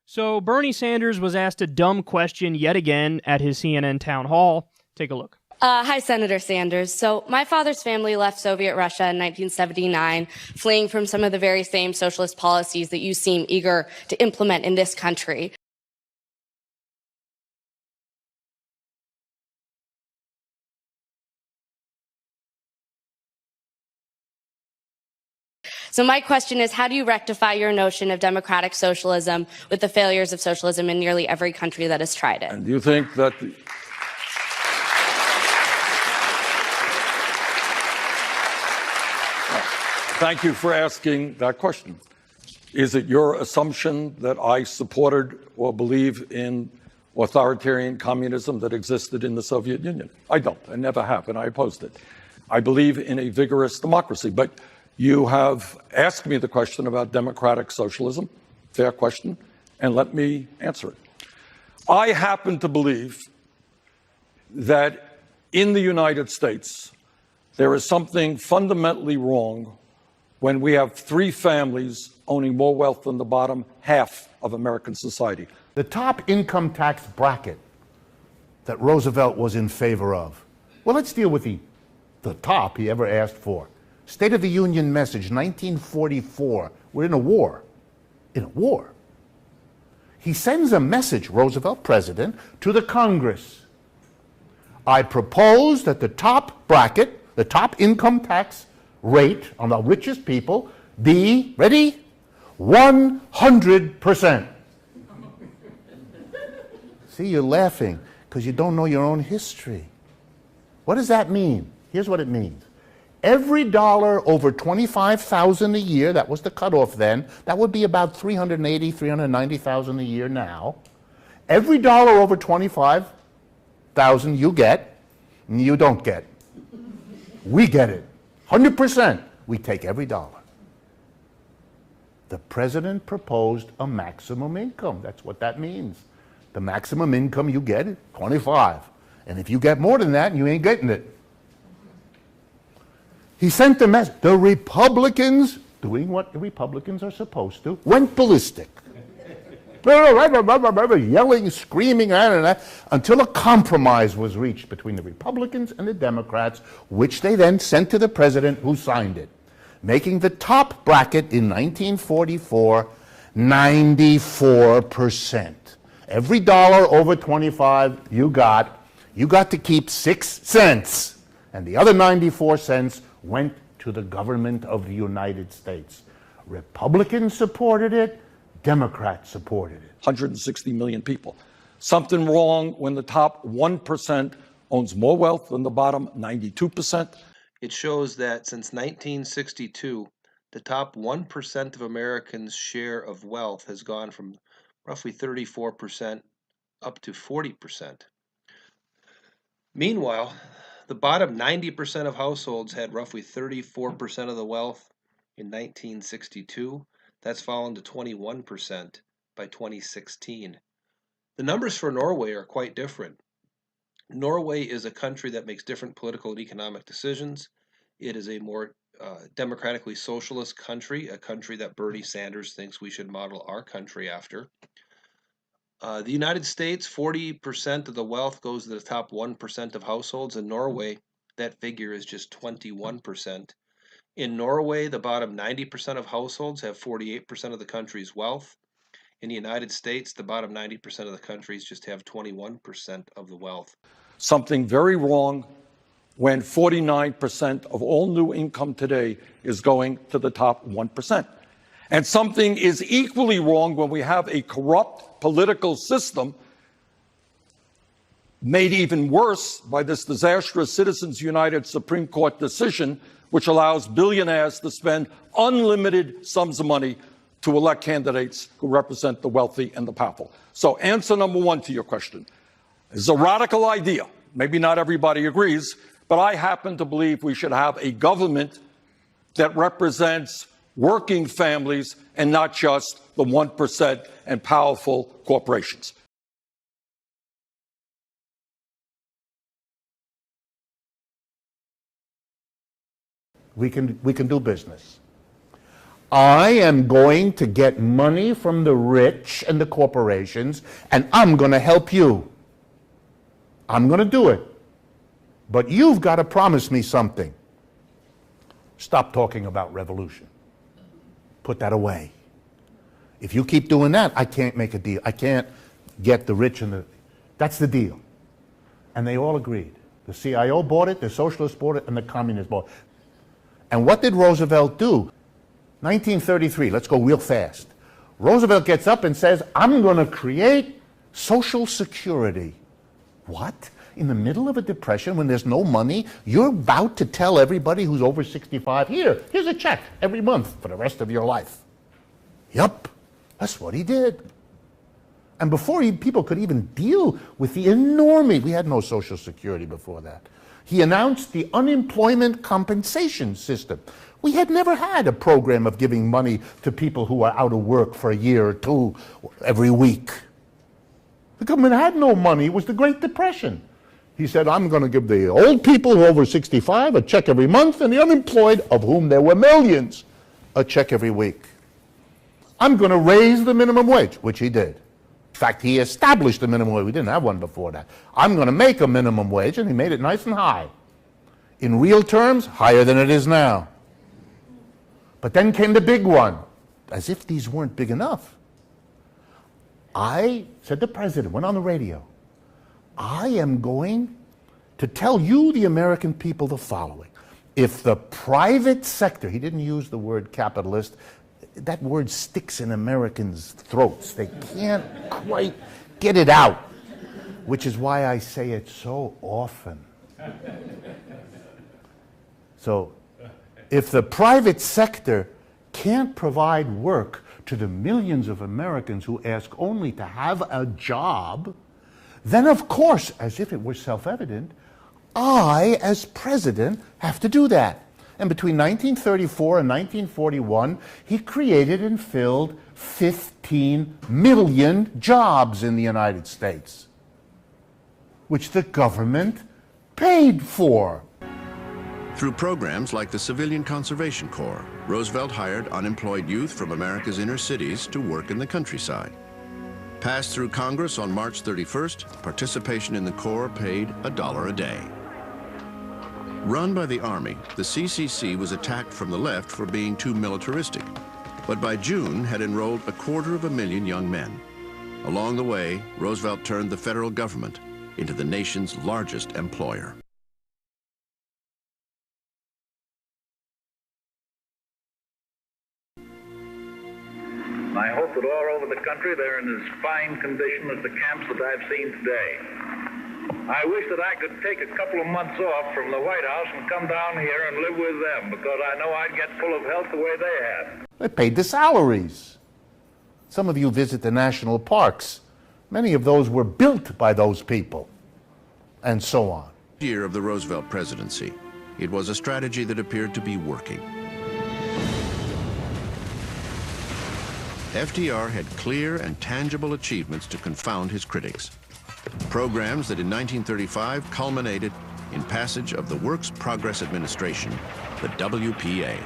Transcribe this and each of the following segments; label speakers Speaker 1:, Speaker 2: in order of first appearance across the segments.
Speaker 1: So Bernie Sanders was asked a dumb question yet again at his CNN town hall. Take a look.
Speaker 2: Hi, Senator Sanders. So my father's family left Soviet Russia in 1979, fleeing from some of the very same socialist policies that you seem eager to implement in this country. So my question is, how do you rectify your notion of democratic socialism with the failures of socialism in nearly every country that has tried it?
Speaker 3: And do you think that Thank you for asking that question. Is it your assumption that I supported or believe in authoritarian communism that existed in the Soviet Union? I don't. I never have, and I opposed it. I believe in a vigorous democracy. But you have asked me the question about democratic socialism, fair question, and let me answer it. I happen to believe that in the United States, there is something fundamentally wrong when we have three families owning more wealth than the bottom half of American society.
Speaker 4: The top income tax bracket that Roosevelt was in favor of. Well, let's deal with the top he ever asked for. State of the Union message, 1944. We're in a war. In a war. He sends a message, Roosevelt, president, to the Congress. I propose that the top bracket, the top income tax rate on the richest people be, ready, 100%. See, you're laughing because you don't know your own history. What does that mean? Here's what it means. Every dollar over $25,000 a year, that was the cutoff then, that would be about $380,000, $390,000 a year now. Every dollar over $25,000 you get, and you don't get. We get it. 100%. We take every dollar. The president proposed a maximum income. That's what that means. The maximum income you get is 25. And if you get more than that, you ain't getting it. He sent the message. The Republicans, doing what the Republicans are supposed to, went ballistic. Yelling, screaming, until a compromise was reached between the Republicans and the Democrats, which they then sent to the president, who signed it, making the top bracket in 1944 94%. Every dollar over 25 you got to keep 6 cents, and the other 94 cents went to the government of the United States. Republicans supported it, Democrats supported it.
Speaker 3: 160 million people. Something wrong when the top 1% owns more wealth than the bottom 92%.
Speaker 5: It shows that since 1962, the top 1% of Americans' share of wealth has gone from roughly 34% up to 40%. Meanwhile, the bottom 90% of households had roughly 34% of the wealth in 1962. That's fallen to 21% by 2016. The numbers for Norway are quite different. Norway is a country that makes different political and economic decisions. It is a more democratically socialist country, a country that Bernie Sanders thinks we should model our country after. The United States, 40% of the wealth goes to the top 1% of households. In Norway, that figure is just 21%. In Norway, the bottom 90% of households have 48% of the country's wealth. In the United States, the bottom 90% of the countries just have 21% of the wealth.
Speaker 3: Something very wrong when 49% of all new income today is going to the top 1%. And something is equally wrong when we have a corrupt political system made even worse by this disastrous Citizens United Supreme Court decision, which allows billionaires to spend unlimited sums of money to elect candidates who represent the wealthy and the powerful. So answer number one to your question is a radical idea. Maybe not everybody agrees, but I happen to believe we should have a government that represents working families and not just the 1% and powerful corporations.
Speaker 4: We can do business. I am going to get money from the rich and the corporations, and I'm going to help you. I'm going to do it. But you've got to promise me something. Stop talking about revolution. Put that away. If you keep doing that, I can't make a deal. I can't get the rich and the... That's the deal. And they all agreed. The CIO bought it, the socialists bought it, and the communists bought it. And what did Roosevelt do? 1933, let's go real fast. Roosevelt gets up and says, I'm going to create Social Security. What? In the middle of a depression when there's no money, you're about to tell everybody who's over 65, here's a check every month for the rest of your life. Yup, that's what he did. And before people could even deal with the enormity, we had no Social Security before that, he announced the unemployment compensation system. We had never had a program of giving money to people who are out of work for a year or two every week. The government had no money. It was the Great Depression. He said, I'm going to give the old people who are over 65 a check every month, and the unemployed, of whom there were millions, a check every week. I'm going to raise the minimum wage, which he did. In fact, he established the minimum wage. We didn't have one before that. I'm going to make a minimum wage, and he made it nice and high. In real terms, higher than it is now. But then came the big one, as if these weren't big enough. I said the president, went on the radio, I am going to tell you, the American people, the following. If the private sector, he didn't use the word capitalist, that word sticks in Americans' throats. They can't quite get it out, which is why I say it so often. So, if the private sector can't provide work to the millions of Americans who ask only to have a job, then of course, as if it were self-evident, I, as president, have to do that. And between 1934 and 1941, he created and filled 15 million jobs in the United States, which the government paid for.
Speaker 6: Through programs like the Civilian Conservation Corps, Roosevelt hired unemployed youth from America's inner cities to work in the countryside. Passed through Congress on March 31st, participation in the Corps paid $1 a day. Run by the Army, the CCC was attacked from the left for being too militaristic, but by June had enrolled 250,000 young men. Along the way, Roosevelt turned the federal government into the nation's largest employer.
Speaker 7: I hope that all over the country they're in as fine condition as the camps that I've seen today. I wish that I could take a couple of months off from the White House and come down here and live with them, because I know I'd get full of health the way they had.
Speaker 4: They paid the salaries. Some of you visit the national parks. Many of those were built by those people, and so on.
Speaker 6: Year of the Roosevelt presidency, it was a strategy that appeared to be working. FDR had clear and tangible achievements to confound his critics. Programs that in 1935 culminated in passage of the Works Progress Administration, the WPA.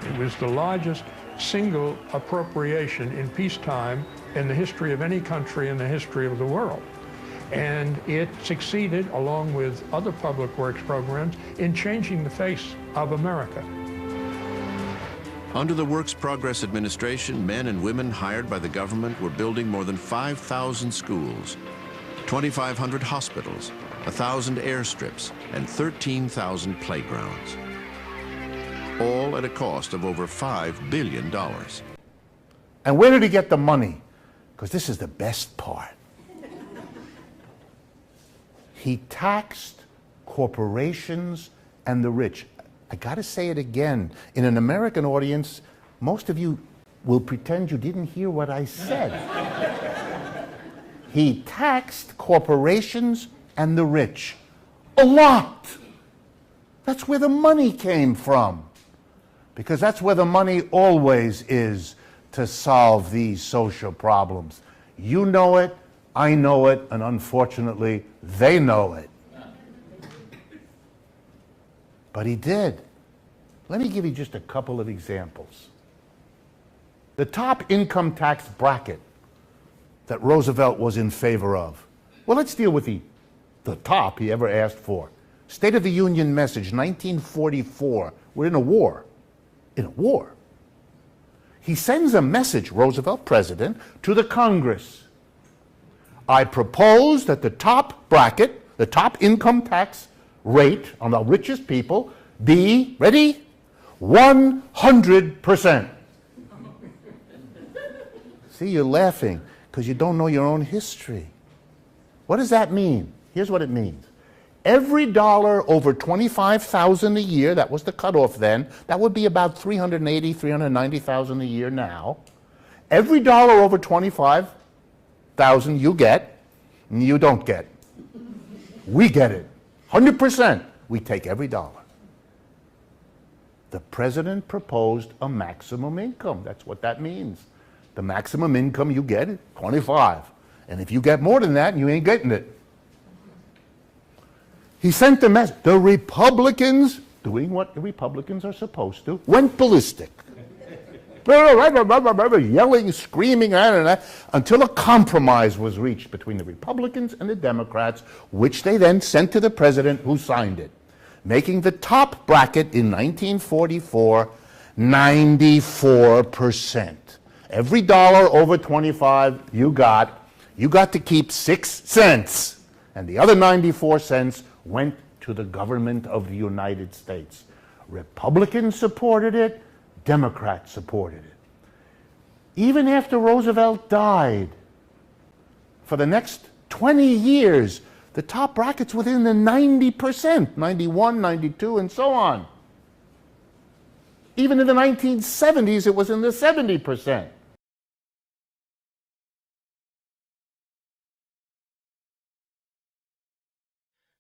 Speaker 8: It was the largest single appropriation in peacetime in the history of any country in the history of the world. And it succeeded, along with other public works programs, in changing the face of America.
Speaker 6: Under the Works Progress Administration, men and women hired by the government were building more than 5,000 schools, 2,500 hospitals, 1,000 airstrips, and 13,000 playgrounds, all at a cost of over $5 billion.
Speaker 4: And where did he get the money? Because this is the best part. He taxed corporations and the rich. I got to say it again. In an American audience, most of you will pretend you didn't hear what I said. He taxed corporations and the rich. A lot. That's where the money came from. Because that's where the money always is to solve these social problems. You know it, I know it, and unfortunately, they know it. But he did. Let me give you just a couple of examples. The top income tax bracket that Roosevelt was in favor of. Well, let's deal with the top he ever asked for. State of the Union message, 1944. We're in a war. In a war. He sends a message, Roosevelt, president, to the Congress. I propose that the top bracket, the top income tax rate on the richest people be, ready? 100%. See, you're laughing because you don't know your own history. What does that mean? Here's what it means. Every dollar over $25,000 a year, that was the cutoff then, that would be about $380,000, $390,000 a year now. Every dollar over $25,000 you get, you don't get. We get it. 100%. We take every dollar. The president proposed a maximum income. That's what that means. The maximum income you get is 25. And if you get more than that, you ain't getting it. He sent the message. The Republicans, doing what the Republicans are supposed to, went ballistic. Yelling, screaming, until a compromise was reached between the Republicans and the Democrats, which they then sent to the president, who signed it, making the top bracket in 1944 94%. Every dollar over 25 you got to keep 6 cents, and the other 94 cents went to the government of the United States. Republicans supported it, Democrats supported it. Even after Roosevelt died, for the next 20 years, the top bracket's within the 90%, 91, 92, and so on. Even in the 1970s, it was in the 70%.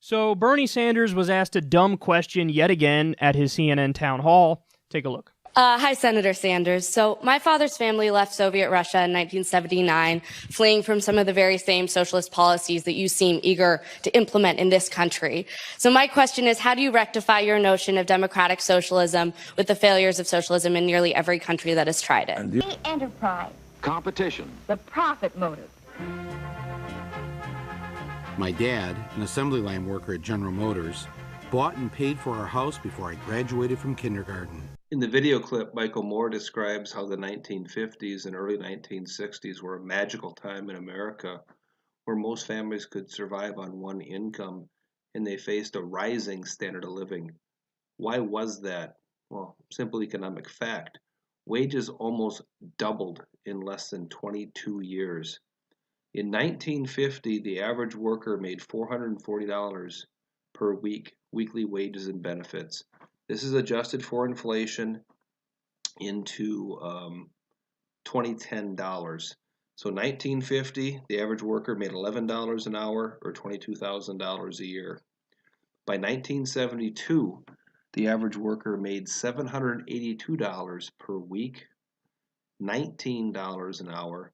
Speaker 1: So Bernie Sanders was asked a dumb question yet again at his CNN town hall. Take a look.
Speaker 2: Hi, Senator Sanders. So my father's family left Soviet Russia in 1979, fleeing from some of the very same socialist policies that you seem eager to implement in this country. So my question is, how do you rectify your notion of democratic socialism with the failures of socialism in nearly every country that has tried it?
Speaker 9: The enterprise.
Speaker 10: Competition.
Speaker 9: The profit motive.
Speaker 10: My dad, an assembly line worker at General Motors, bought and paid for our house before I graduated from kindergarten.
Speaker 5: In the video clip, Michael Moore describes how the 1950s and early 1960s were a magical time in America where most families could survive on one income and they faced a rising standard of living. Why was that? Well, simple economic fact. Wages almost doubled in less than 22 years. In 1950, the average worker made $440 per week, weekly wages and benefits. This is adjusted for inflation into 2010 dollars. So 1950, the average worker made $11 an hour or $22,000 a year. By 1972, the average worker made $782 per week, $19 an hour,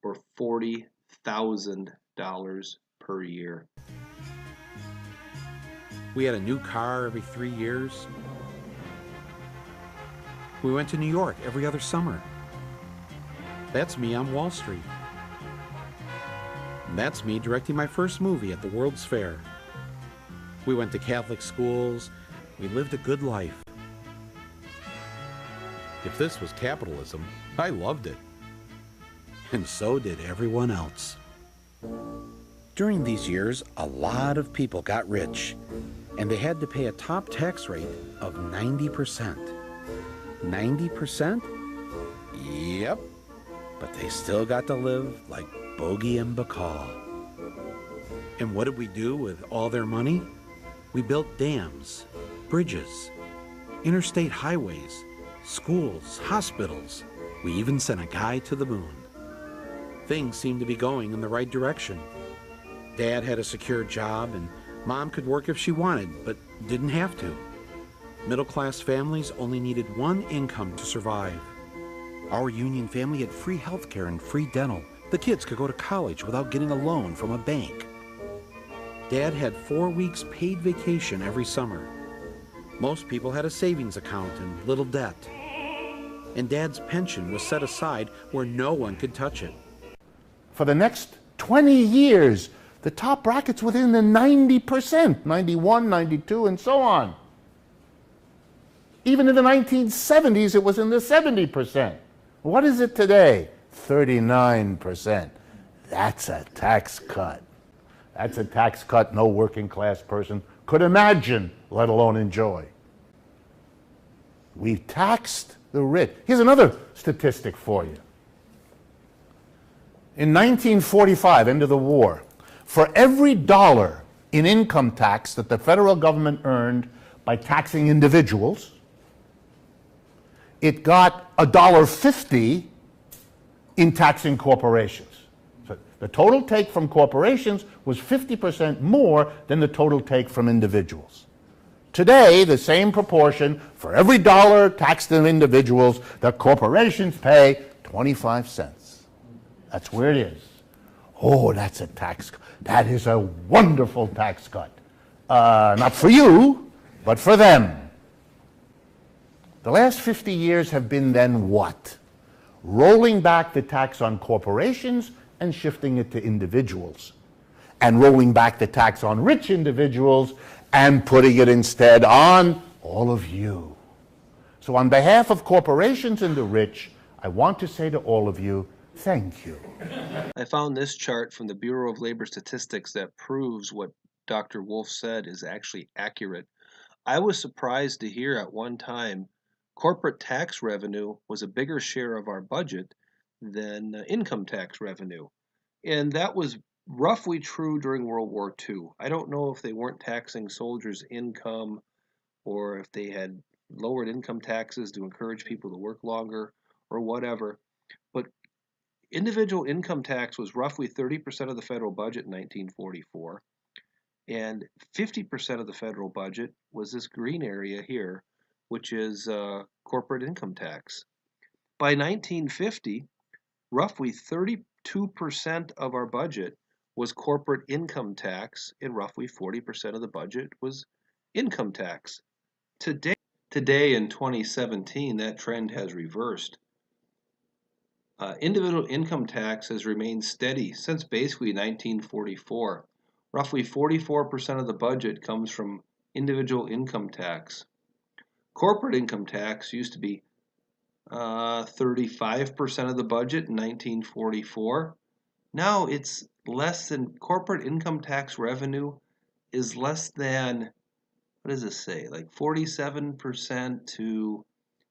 Speaker 5: or $40,000 per year.
Speaker 10: We had a new car every 3 years. We went to New York every other summer. That's me on Wall Street. And that's me directing my first movie at the World's Fair. We went to Catholic schools. We lived a good life. If this was capitalism, I loved it. And so did everyone else. During these years, a lot of people got rich, and they had to pay a top tax rate of 90%. 90%? Yep. But they still got to live like Bogey and Bacall. And what did we do with all their money? We built dams, bridges, interstate highways, schools, hospitals. We even sent a guy to the moon. Things seemed to be going in the right direction. Dad had a secure job, and Mom could work if she wanted, but didn't have to. Middle-class families only needed one income to survive. Our Union family had free health care and free dental. The kids could go to college without getting a loan from a bank. Dad had 4 weeks paid vacation every summer. Most people had a savings account and little debt. and Dad's pension was set aside where no one could touch it.
Speaker 4: For the next 20 years, the top bracket's within the 90%, 91, 92, and so on. Even in the 1970s, it was in the 70%. What is it today? 39%. That's a tax cut. That's a tax cut no working class person could imagine, let alone enjoy. We've taxed the rich. Here's another statistic for you. In 1945, end of the war, for every dollar in income tax that the federal government earned by taxing individuals, it got $1.50 in taxing corporations. So the total take from corporations was 50% more than the total take from individuals. Today, the same proportion, for every dollar taxed in individuals, the corporations pay 25 cents. That's where it is. Oh, that's a tax cut. That is a wonderful tax cut. Not for you, but for them. The last 50 years have been then what? Rolling back the tax on corporations and shifting it to individuals. And rolling back the tax on rich individuals and putting it instead on all of you. So on behalf of corporations and the rich, I want to say to all of you, thank you.
Speaker 5: I found this chart from the Bureau of Labor Statistics that proves what Dr. Wolf said is actually accurate. I was surprised to hear at one time corporate tax revenue was a bigger share of our budget than income tax revenue. And that was roughly true during World War II. I don't know if they weren't taxing soldiers' income or if they had lowered income taxes to encourage people to work longer or whatever. But individual income tax was roughly 30% of the federal budget in 1944. And 50% of the federal budget was this green area here, which is corporate income tax. By 1950, roughly 32% of our budget was corporate income tax, and roughly 40% of the budget was income tax. Today in 2017, that trend has reversed. Individual income tax has remained steady since basically 1944. Roughly 44% of the budget comes from individual income tax. Corporate income tax used to be 35% of the budget in 1944. Now it's less than, corporate income tax revenue is less than, what does this say, like 47% to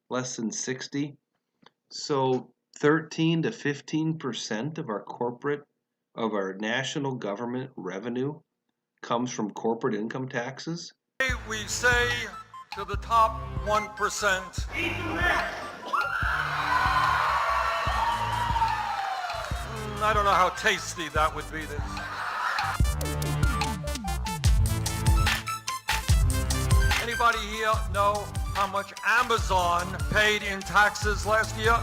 Speaker 5: less than 60. So 13 to 15% of our national government revenue comes from corporate income taxes.
Speaker 11: We say to the top 1%, I don't know how tasty that would be. Anybody here know how much Amazon paid in taxes last year?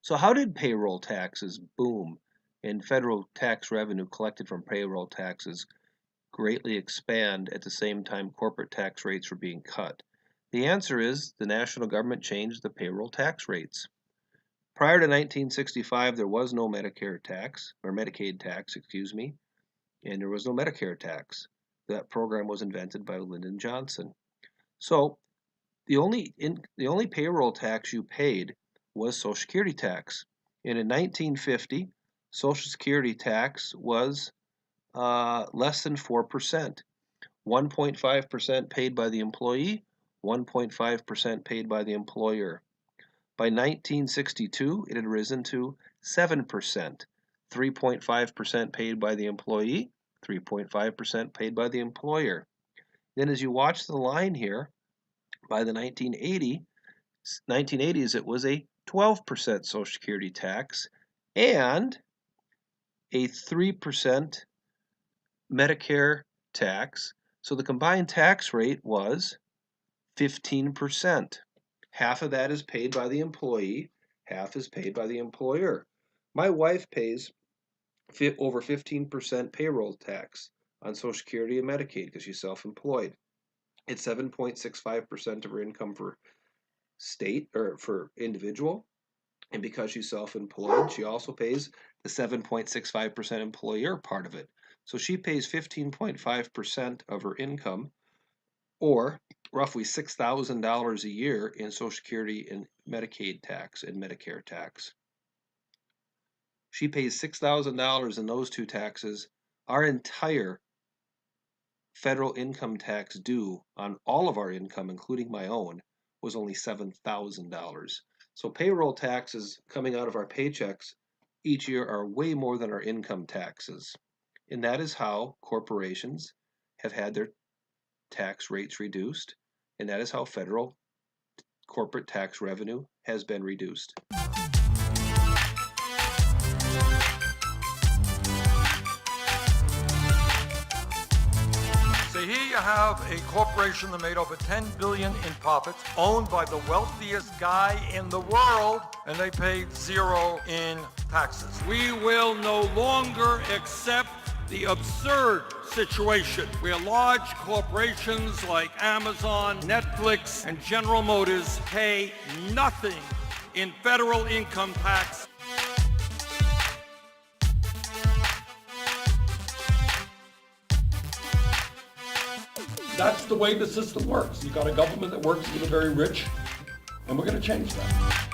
Speaker 5: So how did payroll taxes boom and federal tax revenue collected from payroll taxes greatly expand at the same time corporate tax rates were being cut? The answer is the national government changed the payroll tax rates. Prior to 1965, there was no Medicare tax, or Medicaid tax, excuse me, and there was no Medicare tax. That program was invented by Lyndon Johnson. So the only payroll tax you paid was Social Security tax. And in 1950, Social Security tax was less than 4%. 1.5% paid by the employee, 1.5% paid by the employer. By 1962, it had risen to 7%, 3.5% paid by the employee, 3.5% paid by the employer. Then as you watch the line here, by the 1980s, it was a 12% Social Security tax and a 3% Medicare tax. So the combined tax rate was 15%. Half of that is paid by the employee, half is paid by the employer. My wife pays over 15% payroll tax on Social Security and Medicaid because she's self-employed. It's 7.65% of her income for state or for individual. And because she's self-employed, she also pays the 7.65% employer part of it. So she pays 15.5% of her income, or roughly $6,000 a year in Social Security and Medicaid tax and Medicare tax. She pays $6,000 in those two taxes. Our entire federal income tax due on all of our income, including my own, was only $7,000. So payroll taxes coming out of our paychecks each year are way more than our income taxes. And that is how corporations have had their tax rates reduced. And that is how federal corporate tax revenue has been reduced.
Speaker 11: So here you have a corporation that made over $10 billion in profits, owned by the wealthiest guy in the world, and they paid zero in taxes. We will no longer accept the absurd situation where large corporations like Amazon, Netflix, and General Motors pay nothing in federal income tax.
Speaker 3: That's the way the system works. You've got a government that works for the very rich, and we're going to change that.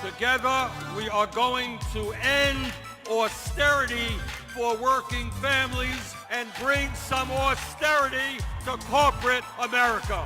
Speaker 11: Together, we are going to end austerity for working families and bring some austerity to corporate America.